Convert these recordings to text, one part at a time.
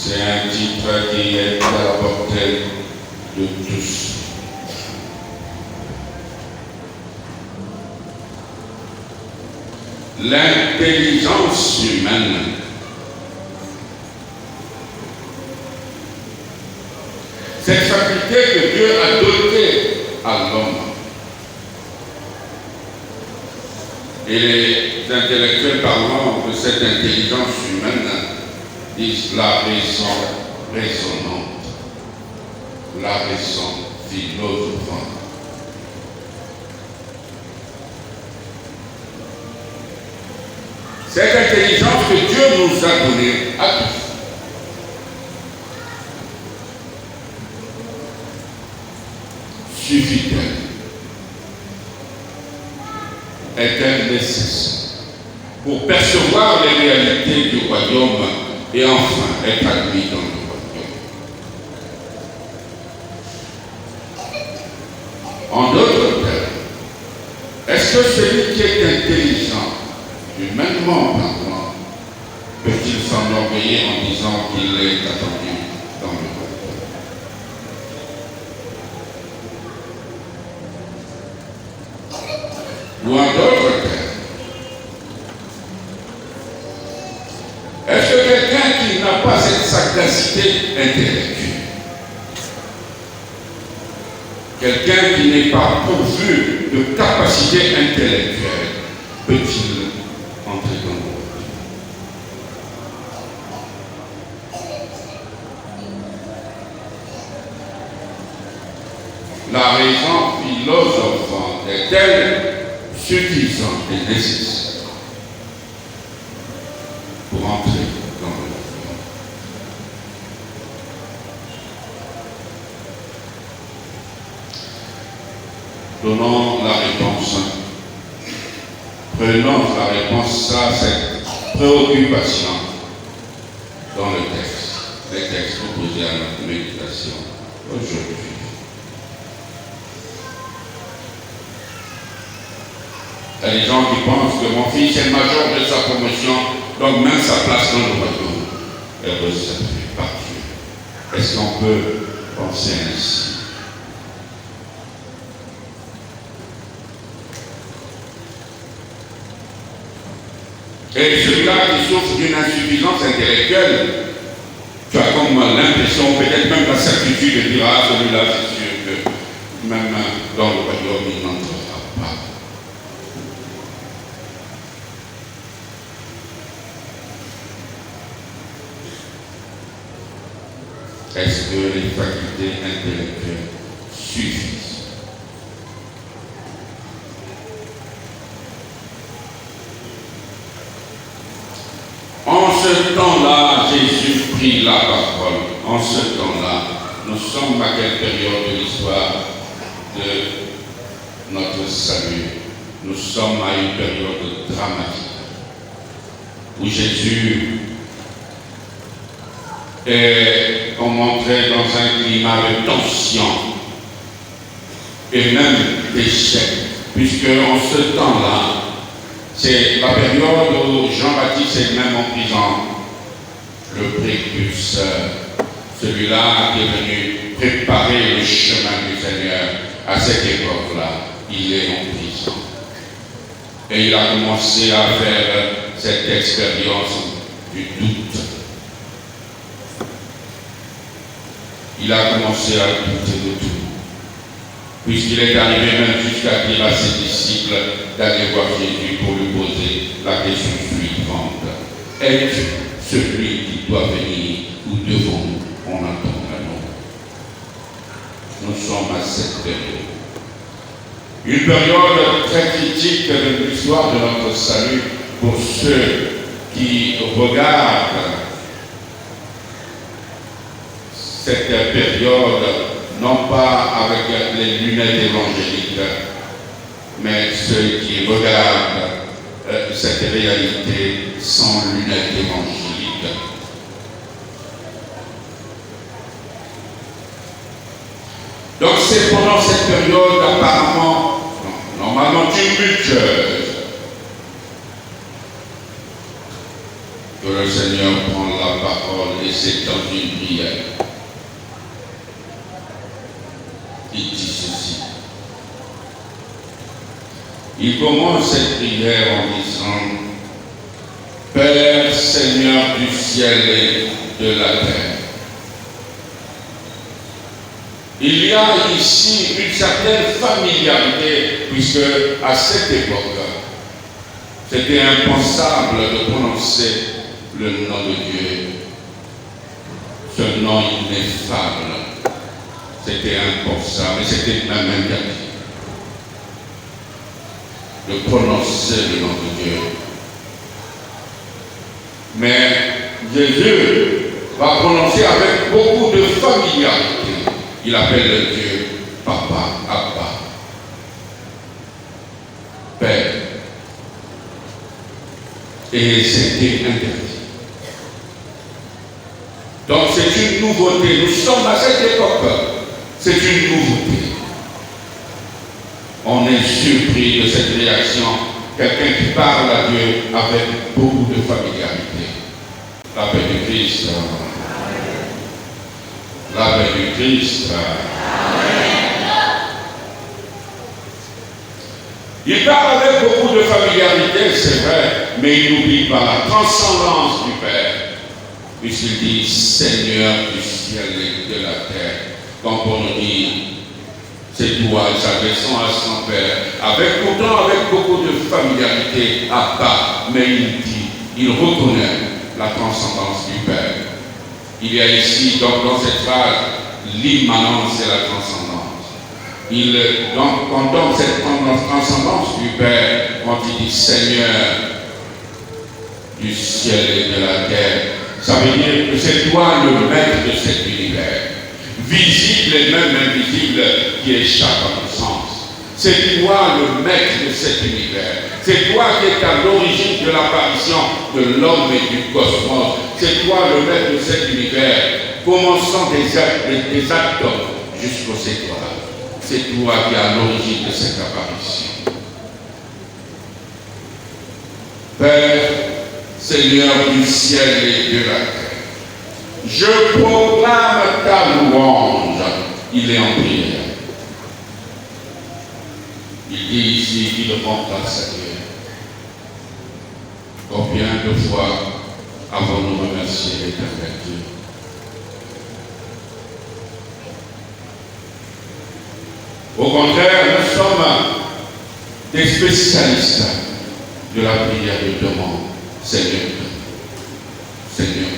C'est un titre qui est à la portée de tous. L'intelligence humaine. Cette faculté que Dieu a dotée à l'homme. Et les intellectuels parlant de cette intelligence humaine disent la raison raisonnante, la raison philosophante. Cette intelligence que Dieu nous a donnée à tous. Suffit-elle? Est-elle nécessaire pour percevoir les réalités du royaume et enfin être admis dans le royaume? En d'autres termes, est-ce que celui qui est intelligent, humainement parlant, peut-il s'enorgueillir en disant qu'il est attendu dans le royaume? Ou en d'autres termes, est-ce que quelqu'un qui n'a pas cette sagacité intellectuelle, quelqu'un qui n'est pas pourvu de capacité intellectuelle, peut-il entrer dans le royaume? La raison philosophante est-elle suffisante et nécessaire pour entrer dans le royaume? Donnons la réponse. Prenons la réponse à cette préoccupation dans le texte, les textes proposés à notre méditation aujourd'hui. Il y a des gens qui pensent que mon fils est major de sa promotion, donc même sa place dans le royaume est réservée par Dieu. Est-ce qu'on peut penser ainsi? Et celui-là qui souffre d'une insuffisance intellectuelle, tu as comme l'impression, peut-être même la certitude de dire, ah, celui-là, c'est sûr que même dans le royaume, il n'entrera pas. Est-ce que les facultés intellectuelles suffisent? En ce temps-là, Jésus prit la parole. En ce temps-là, nous sommes à quelle période de l'histoire de notre salut? Nous sommes à une période dramatique où Jésus est montré dans un climat de tension et même d'échec, puisque en ce temps-là, c'est la période où Jean-Baptiste est même en prison, le précurseur, celui-là qui est venu préparer le chemin du Seigneur. À cette époque-là, il est en prison. Et il a commencé à faire cette expérience du doute. Il a commencé à douter de tout, puisqu'il est arrivé même jusqu'à dire à ses disciples d'aller voir Jésus pour lui poser la question suivante. Es-tu celui qui doit venir ou devons-nous en attendre un autre? Nous sommes à cette période. Une période très critique de l'histoire de notre salut pour ceux qui regardent cette période, non pas avec les lunettes évangéliques, mais ceux qui regardent cette réalité sans lunettes évangéliques. Donc c'est pendant cette période apparemment, normalement tumultueuse, que le Seigneur prend la parole et c'est dans une prière. Il dit ceci. Il commence cette prière en disant: Père, Seigneur du ciel et de la terre. Il y a ici une certaine familiarité, puisque à cette époque, c'était impensable de prononcer le nom de Dieu. Ce nom ineffable, c'était impensable, et c'était même interdit de prononcer le nom de Dieu. Mais Jésus va prononcer avec beaucoup de familiarité. Il appelle Dieu Papa, Abba, Père. Et c'était interdit. Donc c'est une nouveauté. Nous sommes à cette époque. C'est une nouveauté. On est surpris de cette réaction. Quelqu'un qui parle à Dieu avec beaucoup de familiarité. La paix du Christ. La paix du Christ. Il parle avec beaucoup de familiarité, c'est vrai, mais il n'oublie pas la transcendance du Père. Puisqu'il dit Seigneur du ciel et de la terre. Quand on nous dit c'est toi, s'adressant à son Père, pourtant avec beaucoup de familiarité, Abba, mais il reconnaît la transcendance du Père. Il y a ici, donc, dans cette phrase, l'immanence et la transcendance. Dans cette transcendance du Père, quand il dit Seigneur du ciel et de la terre, ça veut dire que c'est toi le maître de cet univers, visible et même invisible, qui échappe à ton sens. C'est toi le maître de cet univers. C'est toi qui es à l'origine de l'apparition de l'homme et du cosmos. C'est toi le maître de cet univers, commençant des atomes jusqu'aux étoiles. C'est toi qui es à l'origine de cette apparition. Père, Seigneur du ciel et de la terre, je proclame ta louange. Il est en prière. Il dit ici qu'il rend à Seigneur. Combien de fois avons-nous remercié l'Éternel Dieu? Au contraire, nous sommes des spécialistes de la prière de demande. Seigneur, Seigneur,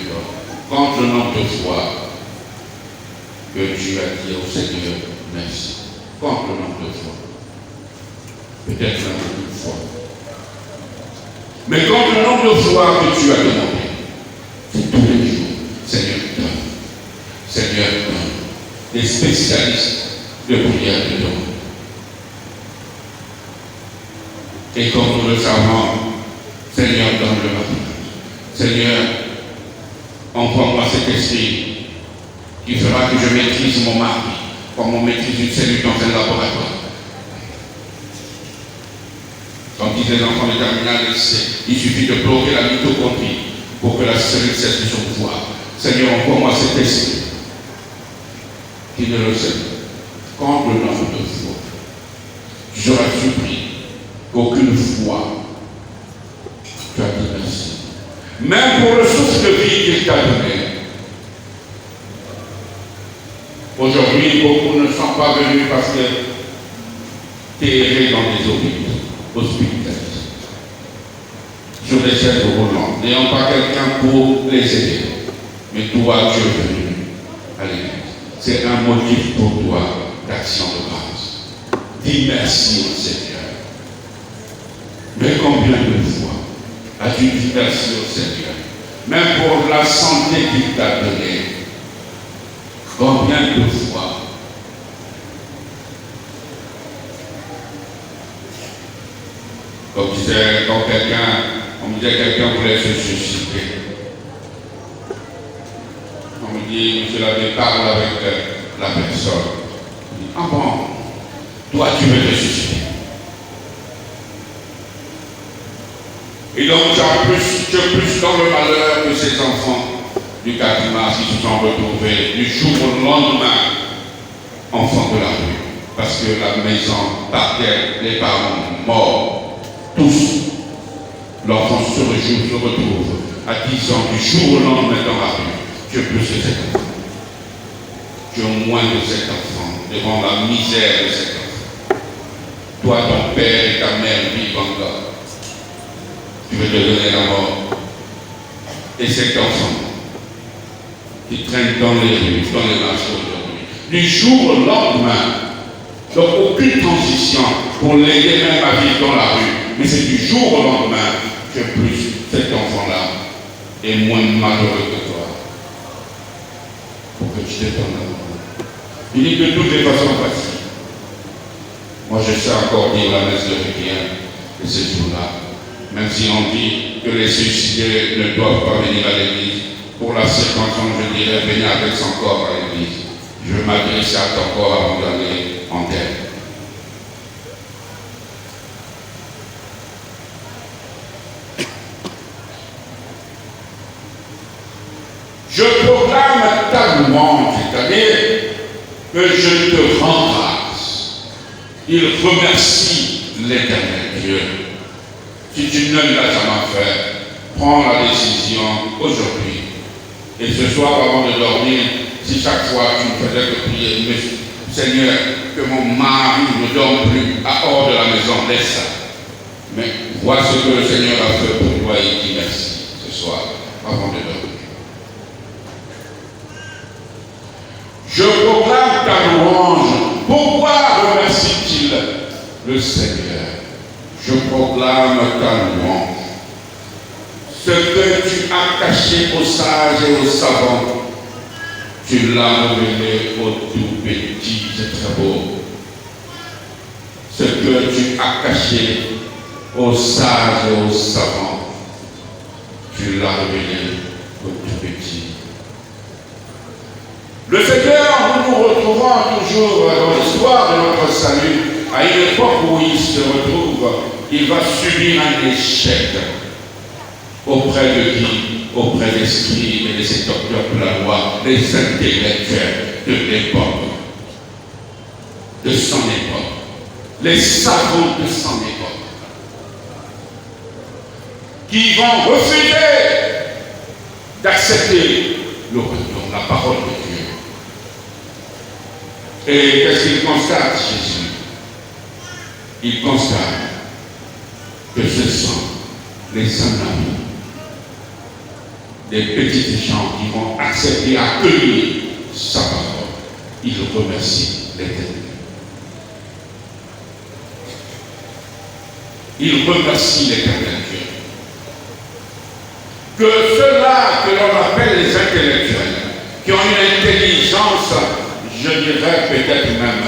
quand je nomme de fois que tu as dit au Seigneur merci, quand je nomme de fois, peut-être une fois, mais quand le nombre de fois que tu as demandé, c'est tous les jours, Seigneur, donne, Seigneur, donne, des spécialistes de prière de demande. Et comme nous le savons, Seigneur, donne le matin. Seigneur, envoie-moi cet esprit qui fera que je maîtrise mon mari, comme on maîtrise une cellule dans un laboratoire. Comme disent les enfants de terminale, il suffit de bloquer la mitochondrie pour que la cellule cesse de son pouvoir. Seigneur, envoie-moi cet esprit qui ne le sait. Quand le nombre de fois, tu seras surpris qu'aucune fois tu as dit merci. Même pour le souffle de vie qu'il t'a donné. Aujourd'hui, beaucoup ne sont pas venus parce que tu es erré dans des hôpitaux, hospitalisés, sur des chaises roulantes, n'ayant pas quelqu'un pour les aider. Mais toi, tu es venu à l'église. C'est un motif pour toi d'action de grâce. Dis merci au Seigneur. Mais combien de fois as-tu dit merci au Seigneur? Même pour la santé qu'il t'a donnée. Combien de fois? Comme disait, quand on me disait quelqu'un voulait se suicider. On me dit, monsieur l'abbé, parle avec la personne. On dit, ah bon, toi tu veux te suicider. Et donc tu es plus dans le malheur du 4 mars qui se sont retrouvés du jour au lendemain enfants de la rue. Parce que la maison, par terre, les parents morts, tous, l'enfant se retrouve à 10 ans du jour au lendemain dans la rue. Tu as plus que 7 enfants. Tu as moins de 7 enfants devant la misère de 7 enfants. Toi, ton père et ta mère vivent encore. Tu veux te donner la mort. Et cet enfant qui traîne dans les rues, dans les marches aujourd'hui, du jour au lendemain, donc aucune transition pour l'aider même à vivre dans la rue, mais c'est du jour au lendemain que plus cet enfant-là est moins malheureux que toi. Pour que tu te donnes la mort. Il dit de toutes les façons facile. Moi je sais encore dire la messe de Réquiem de ce jour-là. Même si on dit que les suicidés ne doivent pas venir à l'église, pour la circonstance, je dirais, venir avec son corps à l'église. Je veux m'adresser à ton corps avant d'aller en terre. Je proclame ta louange, c'est-à-dire que je te rends grâce. Il remercie l'Éternel Dieu. Si tu ne l'as jamais fait, prends la décision aujourd'hui. Et ce soir, avant de dormir, si chaque fois tu ne faisais que prier, mais Seigneur, que mon mari ne dorme plus hors de la maison, laisse ça. Mais vois ce que le Seigneur a fait pour toi et dis merci ce soir, avant de dormir. Je proclame ta louange. Pourquoi remercie-t-il le Seigneur? Je proclame ta louange. Ce que tu as caché aux sages et aux savants, tu l'as révélé au tout petit, c'est très beau. Ce que tu as caché aux sages et aux savants, tu l'as révélé au tout petit. Le Seigneur, nous nous retrouvons toujours dans l'histoire de notre salut, à une époque où il se retrouve, il va subir un échec. Auprès de qui? Auprès des scribes et des docteurs de la loi, des intellectuels de l'époque, de son époque, les savants de son époque, qui vont refuser d'accepter le retour, la parole de Dieu. Et qu'est-ce qu'il constate, Jésus? Il constate que ce sont les amis, des petits gens qui vont accepter, accueillir sa parole. Il remercie l'Éternel. Il remercie l'Éternel Dieu. Que ceux-là que l'on appelle les intellectuels, qui ont une intelligence, je dirais peut-être même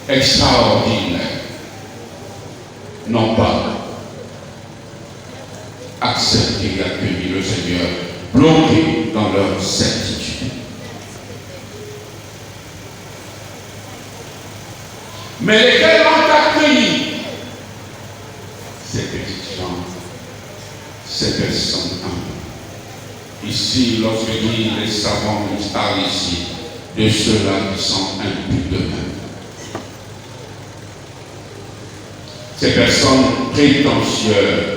extraordinaire, n'ont pas accepté et accueilli le Seigneur, bloqués dans leur certitude. Mais lesquels ont accueilli ces petites gens, ces personnes humbles. Ici, lorsque dit les savants, ils parlent ici de ceux-là qui sont impues de même. Ces personnes prétentieuses,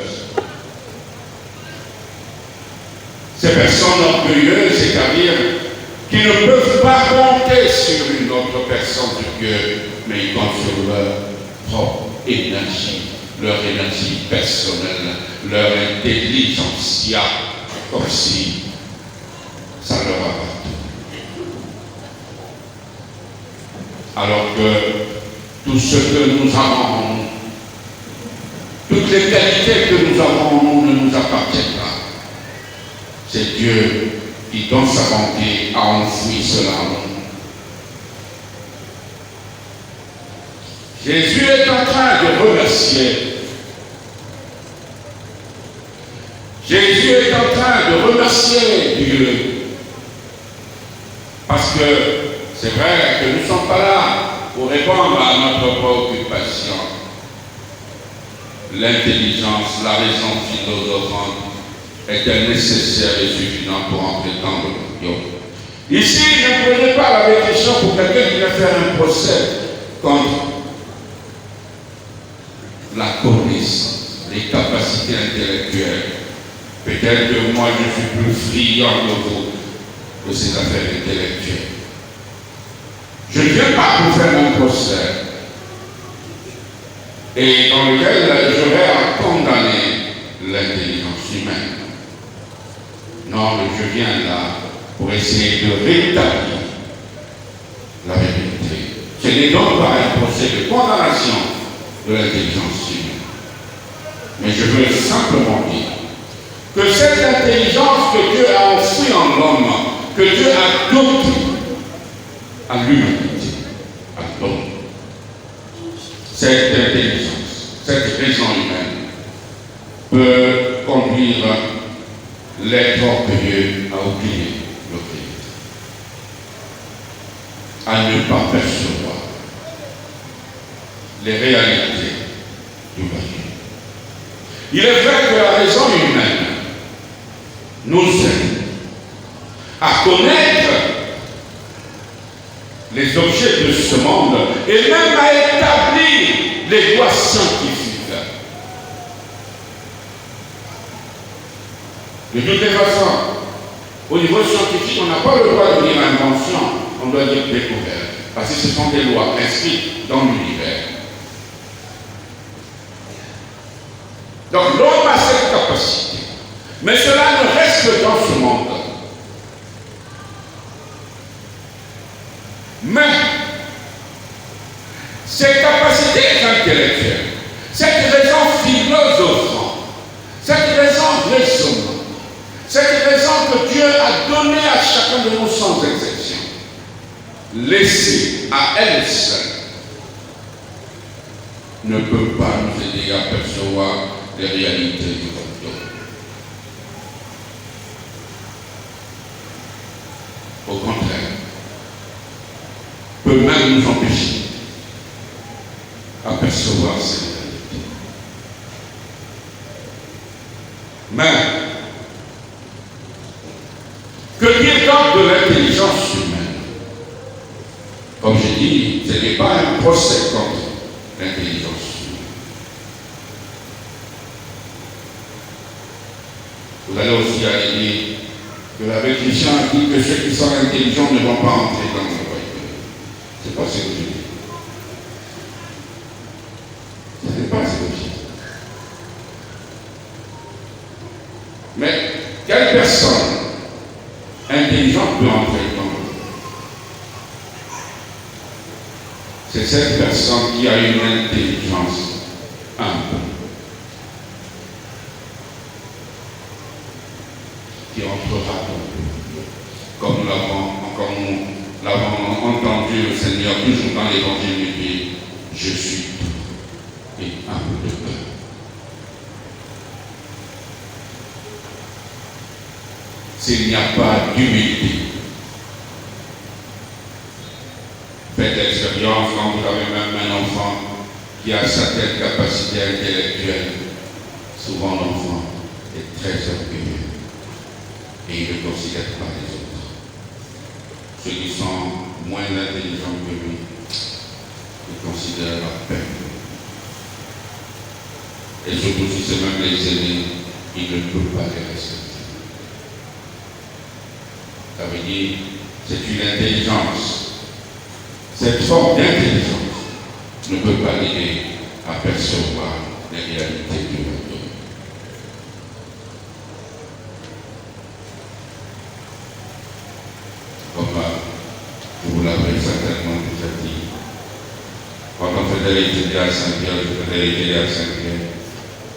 ces personnes orgueilleuses, c'est-à-dire qui ne peuvent pas compter sur une autre personne de Dieu, mais ils comptent sur leur propre énergie, leur énergie personnelle, leur intelligence, comme si ça leur appartenait. Alors que tout ce que nous avons, toutes les qualités que nous avons, nous ne nous appartiennent pas. C'est Dieu qui, dans sa bonté, a enfoui cela en nous. Jésus est en train de remercier. Jésus est en train de remercier Dieu. Parce que c'est vrai que nous ne sommes pas là pour répondre à notre préoccupation. L'intelligence, la raison philosophante, était nécessaire et suffisant pour entrer dans le royaume. Ici, ne prenez pas la bénédiction pour quelqu'un qui va faire un procès contre la connaissance, les capacités intellectuelles. Peut-être que moi je suis plus friand de vous, de ces affaires intellectuelles. Je ne viens pas pour faire mon procès et dans lequel j'aurai à condamner l'intelligence humaine. Non, mais je viens là pour essayer de rétablir la vérité. Ce n'est donc pas un procès de condamnation de l'intelligence humaine. Mais je veux simplement dire que cette intelligence que Dieu a offerte en l'homme, que Dieu a dotée à l'humanité, à l'homme, cette intelligence, cette raison humaine peut conduire l'être orgueilleux à oublier le Christ, à ne pas percevoir les réalités du royaume. Il est vrai que la raison humaine nous aide à connaître les objets de ce monde et même à établir les lois scientifiques. De toutes les façons, au niveau scientifique, on n'a pas le droit de dire invention, on doit dire découverte, parce que ce sont des lois inscrites dans l'univers. Donc l'homme a cette capacité, mais cela ne reste dans ce monde. Mais ces capacités intellectuelles, cette raison philosophante, cette raison raisonnante, cette raison que Dieu a donnée à chacun de nous sans exception, laissée à elle seule, ne peut pas nous aider à percevoir les réalités du royaume. Au contraire, peut même nous empêcher à percevoir ces réalités. Mais, que dire donc de l'intelligence humaine? Comme j'ai dit, ce n'est pas un procès contre l'intelligence humaine. Vous allez aussi aller dire que la réflexion a dit que ceux qui sont intelligents ne vont pas entrer dans le royaume. Ce n'est pas ce que je dis. Ce n'est pas ce que je dis. Mais quelle personne intelligente peut entrer dans le royaume? C'est cette personne qui a une intelligence humble, qui entrera dans le royaume. Comme nous l'avons entendu le Seigneur toujours dans l'évangile lui dire, je suis doux et humble de cœur. S'il n'y a pas d'humilité, faites l'expérience quand vous avez même un enfant qui a certaines capacités intellectuelles. Souvent l'enfant est très orgueilleux et il ne considère pas les autres. Ceux qui sont moins intelligents que lui, ils considèrent la peine. Et surtout si c'est même les aînés, il ne peut pas les respecter. Ça veut dire, c'est une intelligence. Cette forme d'intelligence ne peut pas l'aider à percevoir les réalités du royaume. Comme je vous l'avais certainement déjà dit, quand on faisait l'étude à Saint-Pierre, je faisais l'étude à Saint-Pierre,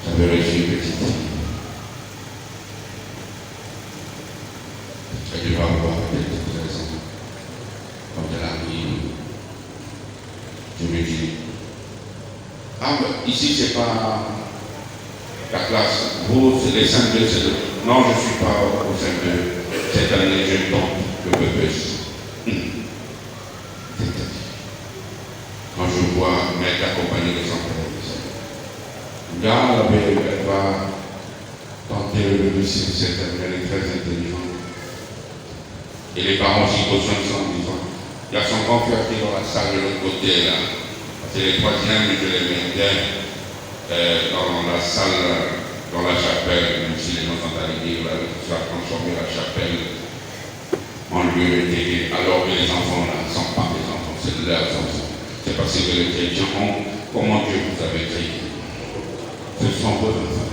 j'avais reçu une petite fille. Et je vais avoir peut-être raison. Quand elle arrive, je me dis, ah, mais ici c'est pas la classe, vous c'est les 5-2, c'est le... Non, je ne suis pas au 5-2. Cette année, je tombe le peu plus. Quand je vois m'être accompagné de son frère, là, elle va tenter le cette elle est très intelligente. Et les parents aussi cautionnent ça en disant, il y a son grand frère qui est dans la salle de l'autre côté là. C'est les troisièmes, mais je les mets bien dans la salle, dans la chapelle, même si les gens sont allés dire, ça a transformé la chapelle en lieu d'été. Alors que les enfants là ne sont pas des enfants, c'est leurs enfants. C'est parce que les chrétiens ont comment Dieu vous avait créé. Ce sont vos enfants.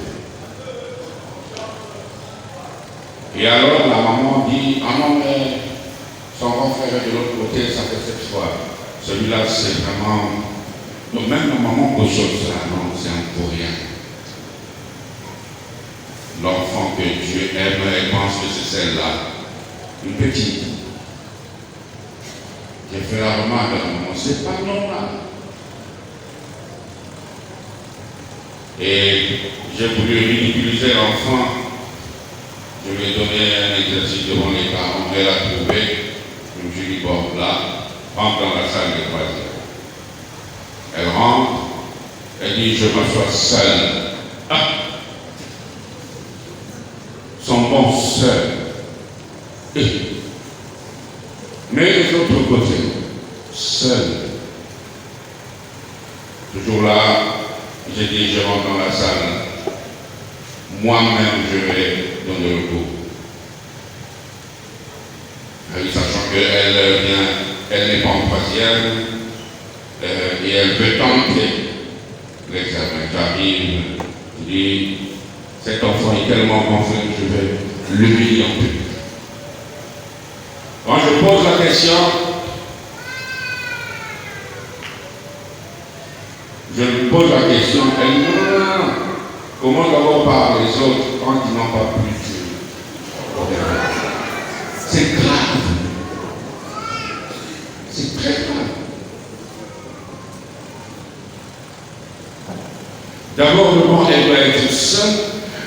Et alors la maman dit, ah non mais son grand frère est de l'autre côté, ça fait cette fois. Celui-là c'est vraiment... Donc même la maman cautionne ça, non, c'est un pour rien. L'enfant que Dieu aime, elle pense que c'est celle-là. Une petite. J'ai fait la remarque à la maman, c'est pas normal. Et j'ai voulu ridiculiser l'enfant. Je lui ai donné un exercice devant les parents, elle a trouvé. Je me suis dit, bon, là, rentre dans la salle de troisième. Elle rentre, elle dit, je m'assois seule. Ah! Son bon seul. Mais les autres côtés, seul. Toujours là, j'ai dit, je rentre dans la salle. Moi-même, je vais donner le cours. Sachant qu'elle vient, elle n'est pas en troisième, et elle veut tenter l'examen. J'arrive, je dis, cet enfant est tellement gonflé que je vais l'humilier en public. Quand je pose la question, je lui pose la question, elle dit non. Comment d'abord par les autres quand ils n'ont pas plus Dieu? C'est grave. C'est très grave. D'abord, elle doit être seule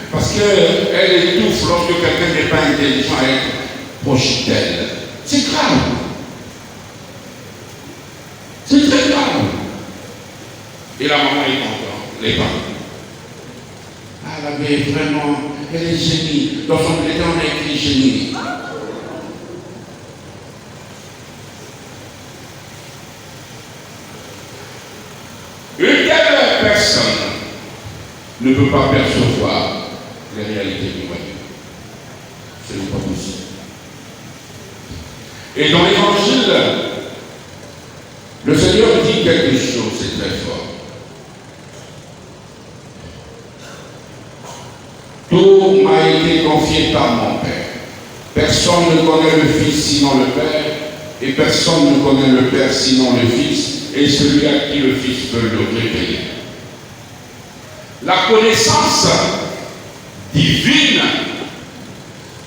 parce qu'elle étouffe lorsque quelqu'un n'est pas intelligent à être proche d'elle. C'est grave. C'est très grave. Et la maman est contente, les parents. Ah, la mère, vraiment, elle est génie. Dans son bulletin, on a écrit génie. Une telle personne ne peut pas percevoir les réalités du royaume. Ce n'est pas possible. Et dans l'évangile, le Seigneur dit quelque chose, c'est très fort. Tout m'a été confié par mon Père. Personne ne connaît le Fils sinon le Père, et personne ne connaît le Père sinon le Fils, et celui à qui le Fils veut le révéler. La connaissance divine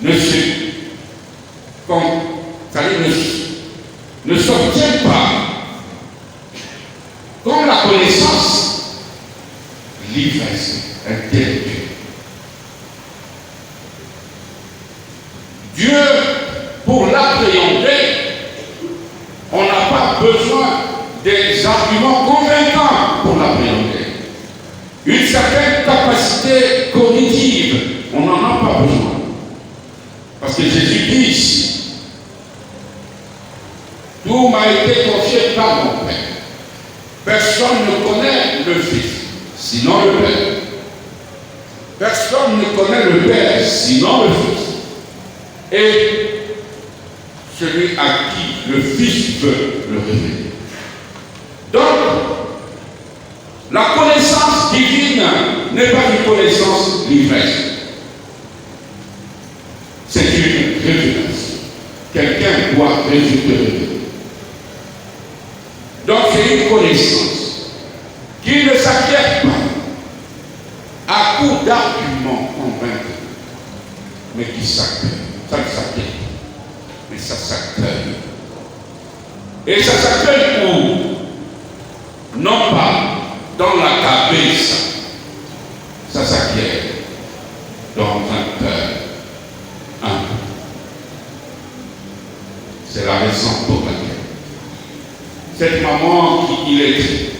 ne s'obtient pas comme la connaissance l'ivresse intellectuelle. Dieu, pour l'appréhender, on n'a pas besoin des arguments convaincants pour l'appréhender. Une certaine capacité cognitive, on n'en a pas besoin. Parce que Jésus dit ici, tout m'a été confié par mon Père. Personne ne connaît le Fils, sinon le Père. Personne ne connaît le Père, sinon le Fils. Et celui à qui le Fils veut le révéler. Donc, la connaissance divine n'est pas une connaissance l'ivresse. C'est une révélation. Quelqu'un doit révéler. Donc, c'est une connaissance qui ne s'acquiert pas à coup d'arguments convaincants, mais qui s'acquiert. Ça ne s'acquiert pas, mais ça s'accueille. Et ça s'accueille où? Non pas dans la cabeza, ça s'acquiert dans un cœur humble. C'est la raison pour laquelle cette maman qui illettrée,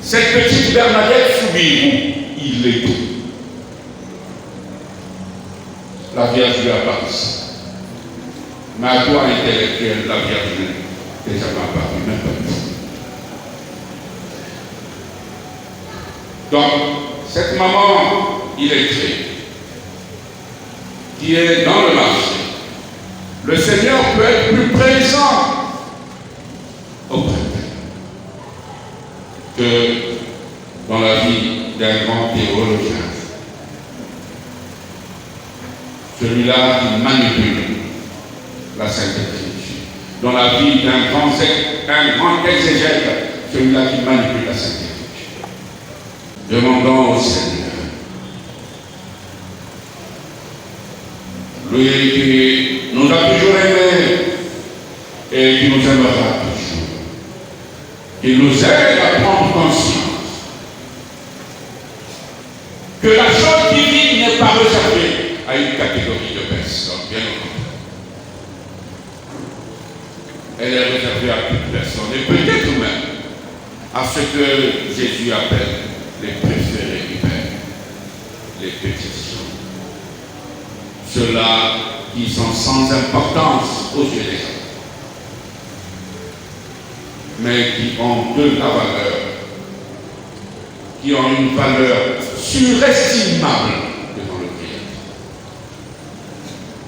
cette petite Bernadette Soubirou, illettrée, la Vierge lui apparaissait. Mais à toi, intellectuel, la Vierge n'est jamais apparue, même pas plus. Donc, cette maman illettrée, qui est dans le marché, le Seigneur peut être plus présent auprès d'elle que dans la vie d'un grand théologien. Celui-là qui manipule la Sainte Écriture. Dans la vie d'un grand exégète, celui-là qui manipule la Sainte Écriture. Demandons au Seigneur, lui qui nous a toujours aimés et qui nous aimera toujours, qui nous aide à prendre conscience que la chose divine n'est pas réservée à une catégorie de personnes, bien au contraire. Elle est réservée à toute personne, et peut-être même à ce que Jésus appelle les préférés du Père, les petites choses. Ceux-là qui sont sans importance aux yeux des hommes, mais qui ont de la valeur, qui ont une valeur surestimable devant le Créateur.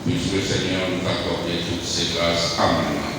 Puisse le Seigneur nous accorder toutes ces grâces. Amen.